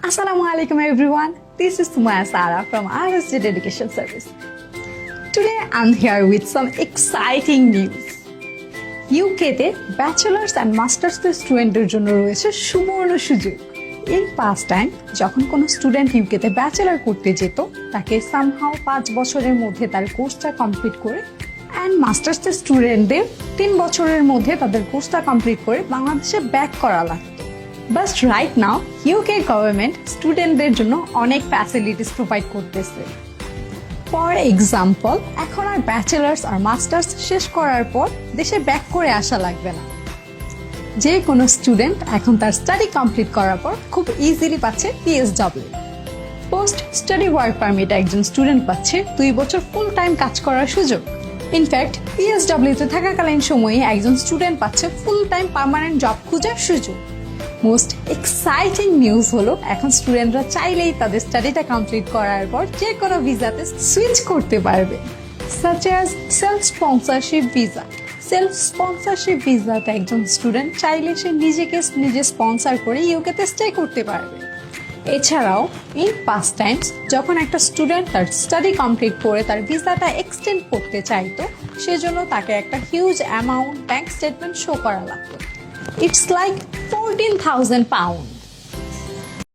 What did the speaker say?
Assalamualaikum everyone. This is Sumaya Sara from RSJ Education Service. Today I'm here with some exciting news. ইউকেতে bachelors and masters স্টুডেন্টের জন্য রয়েছে সুবর্ণ সুযোগ। এই পাস্ট টাইম যখন কোনো স্টুডেন্ট ইউকেতে ব্যাচেলার করতে যেত, তাকে সামহাও 5 বছরের মধ্যে তার কোর্সটা কমপ্লিট করে অ্যান্ড মাস্টার্স স্টুডেন্টদের 3 বছরের মধ্যে তাদের কোর্সটা কমপ্লিট করে বাংলাদেশে ব্যাক করা লাগতো। But right now UK government স্টুডেন্টদের জন্য অনেক ফ্যাসিলিটিস প্রোভাইড করতেছে। ফর এক্সাম্পল, এখন আর ব্যাচেলার্স আর মাস্টার্স শেষ করার পর দেশে ব্যাক করে আসা লাগবে না। যে কোনো স্টুডেন্ট এখন তার স্টাডি কমপ্লিট করার পর খুব ইজিলি পাচ্ছে PSW. Post study work permit একজন স্টুডেন্ট পাচ্ছে 2 বছর ফুল টাইম কাজ করার সুযোগ। ইনফ্যাক্ট পিএসডব্লিউতে থাকাকালীন সময়ে একজন স্টুডেন্ট পাচ্ছে ফুল টাইম পার্মানেন্ট জব খোঁজার সুযোগ। মোস্ট এক্সাইটিং নিউজ হলো এখন স্টুডেন্টরা চাইলেই তাদের স্টাডিটা কমপ্লিট করার পর যে কোনো ভিসাতে সুইচ করতে পারবে, such as self sponsorship visa. Self sponsorship ভিসাতে একজন স্টুডেন্ট চাইলে সে নিজে স্পন্সর করে ইউকেতে স্টে করতে পারবে। এছাড়াও ইন পাস্ট টাইমস যখন একটা স্টুডেন্ট তার স্টাডি কমপ্লিট করে তার ভিসাটা এক্সটেন্ড করতে চাইতো, সেজন্য তাকে একটা huge amount bank statement show করা লাগতো। It's like 14,000 pounds.